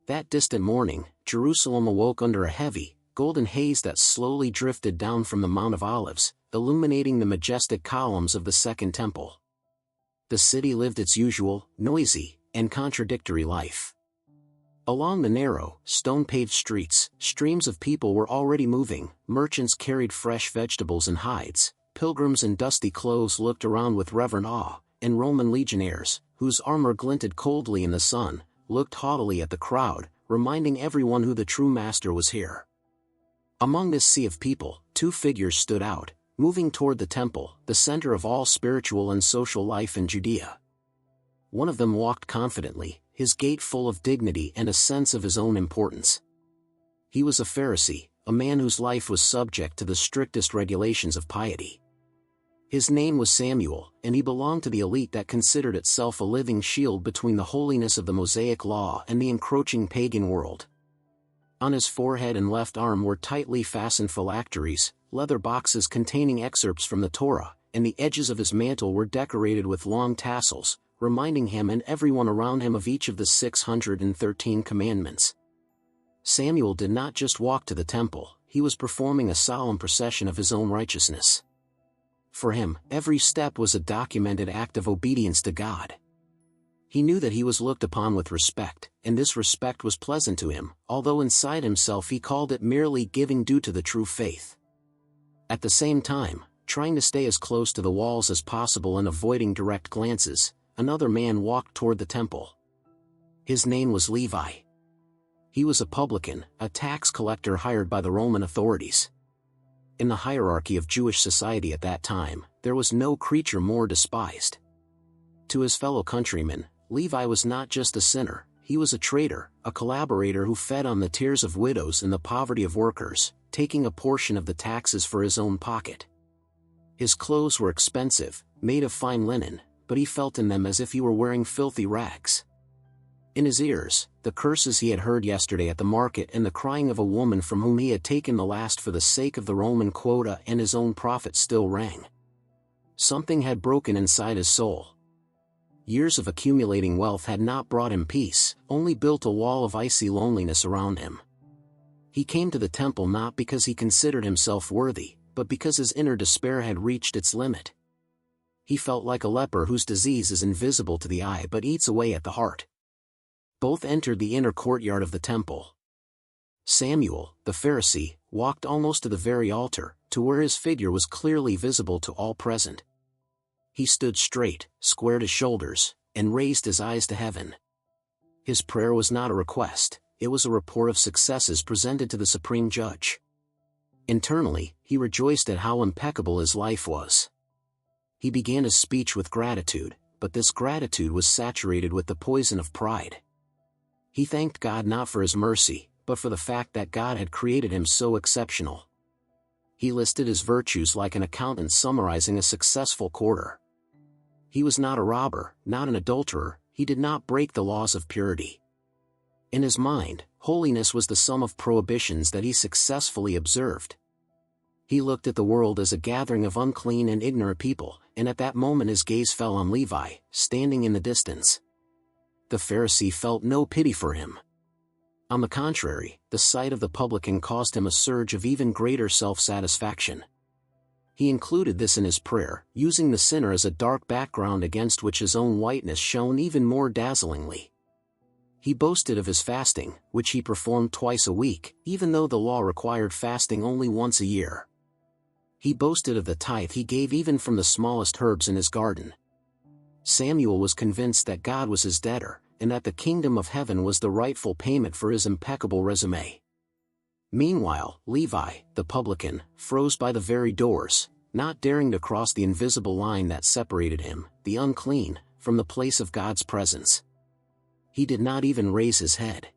That distant morning, Jerusalem awoke under a heavy, golden haze that slowly drifted down from the Mount of Olives, illuminating the majestic columns of the Second Temple. The city lived its usual, noisy, and contradictory life. Along the narrow, stone-paved streets, streams of people were already moving. Merchants carried fresh vegetables and hides, pilgrims in dusty clothes looked around with reverent awe, and Roman legionnaires, whose armor glinted coldly in the sun, looked haughtily at the crowd, reminding everyone who the true master was here. Among this sea of people, two figures stood out, moving toward the temple, the center of all spiritual and social life in Judea. One of them walked confidently, his gait full of dignity and a sense of his own importance. He was a Pharisee, a man whose life was subject to the strictest regulations of piety. His name was Samuel, and he belonged to the elite that considered itself a living shield between the holiness of the Mosaic law and the encroaching pagan world. On his forehead and left arm were tightly fastened phylacteries, leather boxes containing excerpts from the Torah, and the edges of his mantle were decorated with long tassels, reminding him and everyone around him of each of the 613 commandments. Samuel did not just walk to the temple, he was performing a solemn procession of his own righteousness. For him, every step was a documented act of obedience to God. He knew that he was looked upon with respect, and this respect was pleasant to him, although inside himself he called it merely giving due to the true faith. At the same time, trying to stay as close to the walls as possible and avoiding direct glances, another man walked toward the temple. His name was Levi. He was a publican, a tax collector hired by the Roman authorities. In the hierarchy of Jewish society at that time, there was no creature more despised. To his fellow countrymen, Levi was not just a sinner, he was a traitor, a collaborator who fed on the tears of widows and the poverty of workers, taking a portion of the taxes for his own pocket. His clothes were expensive, made of fine linen, but he felt in them as if he were wearing filthy rags. In his ears, the curses he had heard yesterday at the market and the crying of a woman from whom he had taken the last for the sake of the Roman quota and his own profit still rang. Something had broken inside his soul. Years of accumulating wealth had not brought him peace, only built a wall of icy loneliness around him. He came to the temple not because he considered himself worthy, but because his inner despair had reached its limit. He felt like a leper whose disease is invisible to the eye but eats away at the heart. Both entered the inner courtyard of the temple. Samuel, the Pharisee, walked almost to the very altar, to where his figure was clearly visible to all present. He stood straight, squared his shoulders, and raised his eyes to heaven. His prayer was not a request, it was a report of successes presented to the supreme judge. Internally, he rejoiced at how impeccable his life was. He began his speech with gratitude, but this gratitude was saturated with the poison of pride. He thanked God not for his mercy, but for the fact that God had created him so exceptional. He listed his virtues like an accountant summarizing a successful quarter. He was not a robber, not an adulterer, he did not break the laws of purity. In his mind, holiness was the sum of prohibitions that he successfully observed. He looked at the world as a gathering of unclean and ignorant people, and at that moment his gaze fell on Levi, standing in the distance. The Pharisee felt no pity for him. On the contrary, the sight of the publican caused him a surge of even greater self-satisfaction. He included this in his prayer, using the sinner as a dark background against which his own whiteness shone even more dazzlingly. He boasted of his fasting, which he performed twice a week, even though the law required fasting only once a year. He boasted of the tithe he gave even from the smallest herbs in his garden. Samuel was convinced that God was his debtor, and that the kingdom of heaven was the rightful payment for his impeccable resume. Meanwhile, Levi, the publican, froze by the very doors, not daring to cross the invisible line that separated him, the unclean, from the place of God's presence. He did not even raise his head.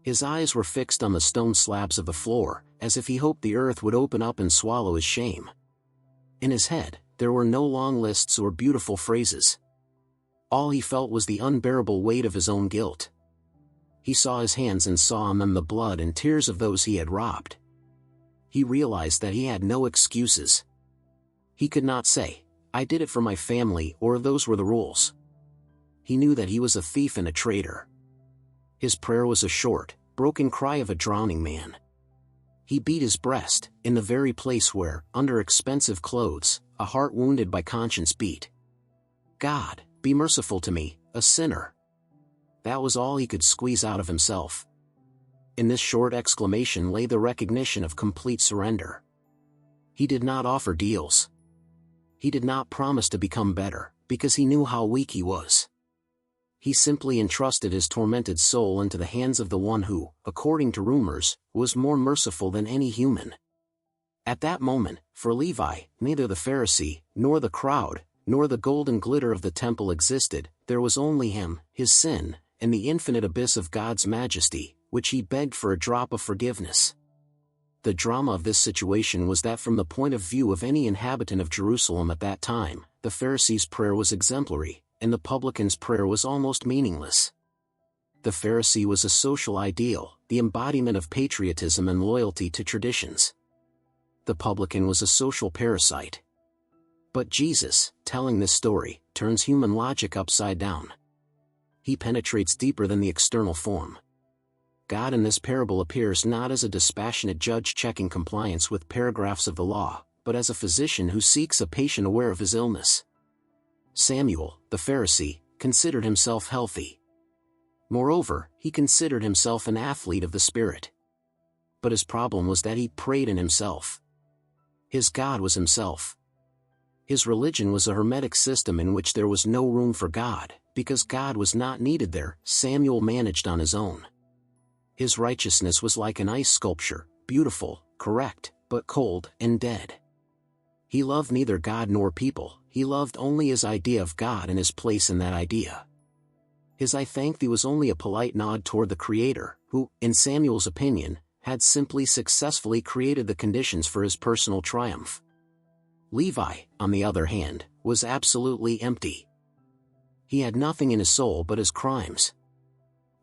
His eyes were fixed on the stone slabs of the floor, as if he hoped the earth would open up and swallow his shame. In his head, there were no long lists or beautiful phrases. All he felt was the unbearable weight of his own guilt. He saw his hands and saw on them the blood and tears of those he had robbed. He realized that he had no excuses. He could not say, "I did it for my family," or "those were the rules." He knew that he was a thief and a traitor. His prayer was a short, broken cry of a drowning man. He beat his breast, in the very place where, under expensive clothes, a heart wounded by conscience beat. God, be merciful to me, a sinner. That was all he could squeeze out of himself. In this short exclamation lay the recognition of complete surrender. He did not offer deals. He did not promise to become better, because he knew how weak he was. He simply entrusted his tormented soul into the hands of the one who, according to rumors, was more merciful than any human. At that moment, for Levi, neither the Pharisee, nor the crowd, nor the golden glitter of the temple existed. There was only him, his sin, and the infinite abyss of God's majesty, which he begged for a drop of forgiveness. The drama of this situation was that from the point of view of any inhabitant of Jerusalem at that time, the Pharisee's prayer was exemplary, and the publican's prayer was almost meaningless. The Pharisee was a social ideal, the embodiment of patriotism and loyalty to traditions. The publican was a social parasite. But Jesus, telling this story, turns human logic upside down. He penetrates deeper than the external form. God in this parable appears not as a dispassionate judge checking compliance with paragraphs of the law, but as a physician who seeks a patient aware of his illness. Samuel, the Pharisee, considered himself healthy. Moreover, he considered himself an athlete of the Spirit. But his problem was that he prayed in himself. His God was himself. His religion was a hermetic system in which there was no room for God, because God was not needed there. Samuel managed on his own. His righteousness was like an ice sculpture, beautiful, correct, but cold and dead. He loved neither God nor people. He loved only his idea of God and his place in that idea. His I thank thee was only a polite nod toward the Creator, who, in Samuel's opinion, had simply successfully created the conditions for his personal triumph. Levi, on the other hand, was absolutely empty. He had nothing in his soul but his crimes.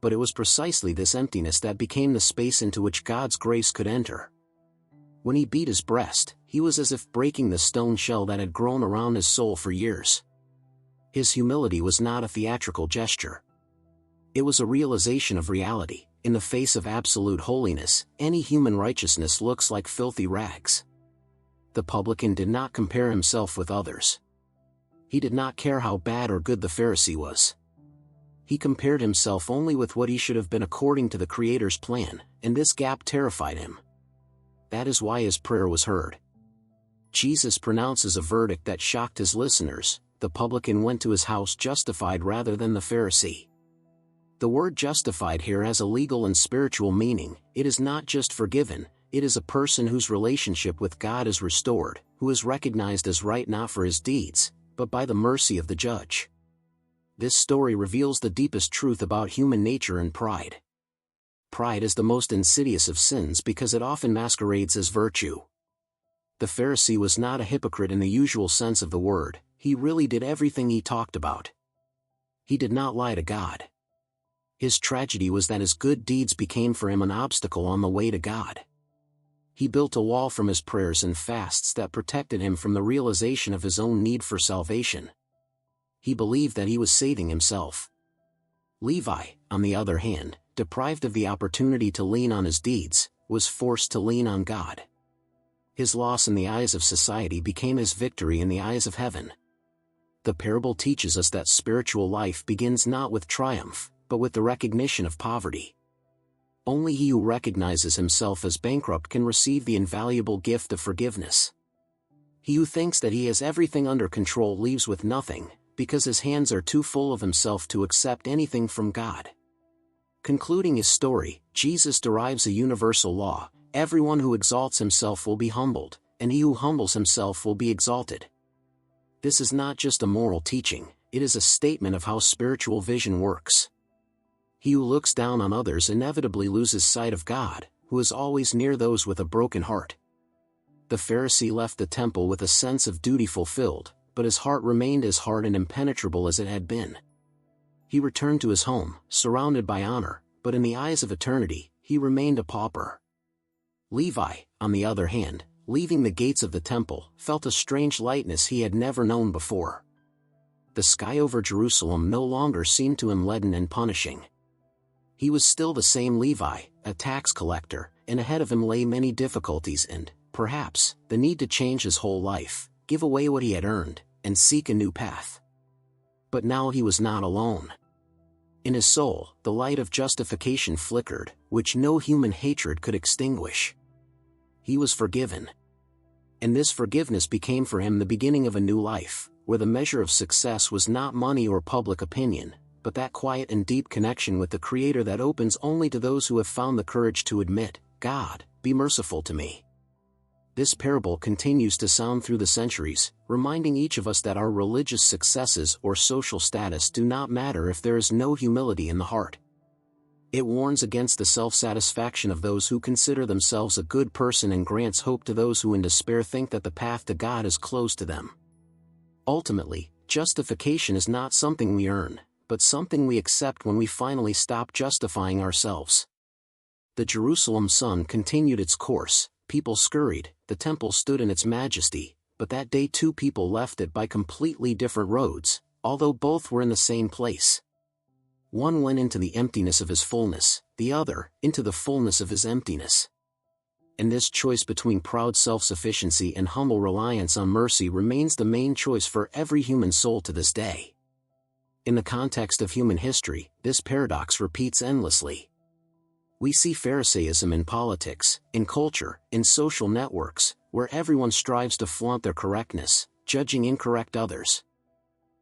But it was precisely this emptiness that became the space into which God's grace could enter. When he beat his breast, he was as if breaking the stone shell that had grown around his soul for years. His humility was not a theatrical gesture. It was a realization of reality. In the face of absolute holiness, any human righteousness looks like filthy rags. The publican did not compare himself with others. He did not care how bad or good the Pharisee was. He compared himself only with what he should have been according to the Creator's plan, and this gap terrified him. That is why his prayer was heard. Jesus pronounces a verdict that shocked his listeners. The publican went to his house justified rather than the Pharisee. The word justified here has a legal and spiritual meaning. It is not just forgiven, it is a person whose relationship with God is restored, who is recognized as right not for his deeds, but by the mercy of the judge. This story reveals the deepest truth about human nature and pride. Pride is the most insidious of sins because it often masquerades as virtue. The Pharisee was not a hypocrite in the usual sense of the word. He really did everything he talked about. He did not lie to God. His tragedy was that his good deeds became for him an obstacle on the way to God. He built a wall from his prayers and fasts that protected him from the realization of his own need for salvation. He believed that he was saving himself. Levi, on the other hand, deprived of the opportunity to lean on his deeds, was forced to lean on God. His loss in the eyes of society became his victory in the eyes of heaven. The parable teaches us that spiritual life begins not with triumph, but with the recognition of poverty. Only he who recognizes himself as bankrupt can receive the invaluable gift of forgiveness. He who thinks that he has everything under control leaves with nothing, because his hands are too full of himself to accept anything from God. Concluding his story, Jesus derives a universal law: everyone who exalts himself will be humbled, and he who humbles himself will be exalted. This is not just a moral teaching, it is a statement of how spiritual vision works. He who looks down on others inevitably loses sight of God, who is always near those with a broken heart. The Pharisee left the temple with a sense of duty fulfilled, but his heart remained as hard and impenetrable as it had been. He returned to his home, surrounded by honor, but in the eyes of eternity, he remained a pauper. Levi, on the other hand, leaving the gates of the temple, felt a strange lightness he had never known before. The sky over Jerusalem no longer seemed to him leaden and punishing. He was still the same Levi, a tax collector, and ahead of him lay many difficulties and, perhaps, the need to change his whole life, give away what he had earned, and seek a new path. But now he was not alone. In his soul, the light of justification flickered, which no human hatred could extinguish. He was forgiven. And this forgiveness became for him the beginning of a new life, where the measure of success was not money or public opinion, but that quiet and deep connection with the Creator that opens only to those who have found the courage to admit, "God, be merciful to me." This parable continues to sound through the centuries, reminding each of us that our religious successes or social status do not matter if there is no humility in the heart. It warns against the self-satisfaction of those who consider themselves a good person and grants hope to those who in despair think that the path to God is closed to them. Ultimately, justification is not something we earn, but something we accept when we finally stop justifying ourselves. The Jerusalem sun continued its course, people scurried, the temple stood in its majesty, but that day two people left it by completely different roads, although both were in the same place. One went into the emptiness of his fullness, the other, into the fullness of his emptiness. And this choice between proud self-sufficiency and humble reliance on mercy remains the main choice for every human soul to this day. In the context of human history, this paradox repeats endlessly. We see Pharisaism in politics, in culture, in social networks, where everyone strives to flaunt their correctness, judging incorrect others.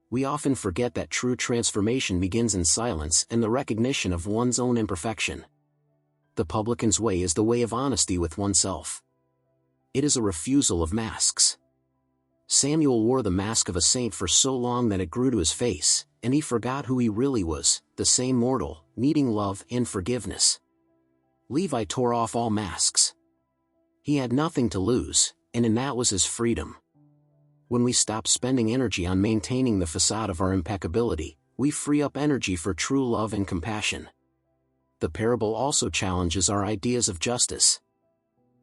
We often forget that true transformation begins in silence and the recognition of one's own imperfection. The publican's way is the way of honesty with oneself. It is a refusal of masks. Samuel wore the mask of a saint for so long that it grew to his face, and he forgot who he really was, the same mortal, needing love and forgiveness. Levi tore off all masks. He had nothing to lose, and in that was his freedom. When we stop spending energy on maintaining the facade of our impeccability, we free up energy for true love and compassion. The parable also challenges our ideas of justice.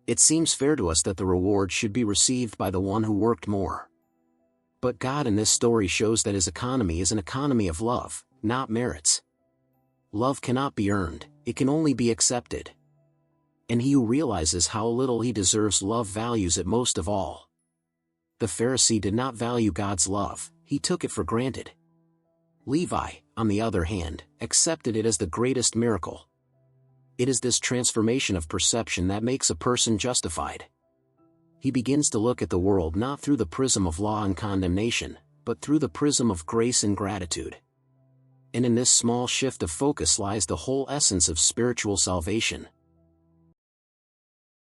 It seems fair to us that the reward should be received by the one who worked more. But God in this story shows that his economy is an economy of love, not merits. Love cannot be earned, it can only be accepted. And he who realizes how little he deserves love values it most of all. The Pharisee did not value God's love, he took it for granted. Levi, on the other hand, accepted it as the greatest miracle. It is this transformation of perception that makes a person justified. He begins to look at the world not through the prism of law and condemnation, but through the prism of grace and gratitude. And in this small shift of focus lies the whole essence of spiritual salvation.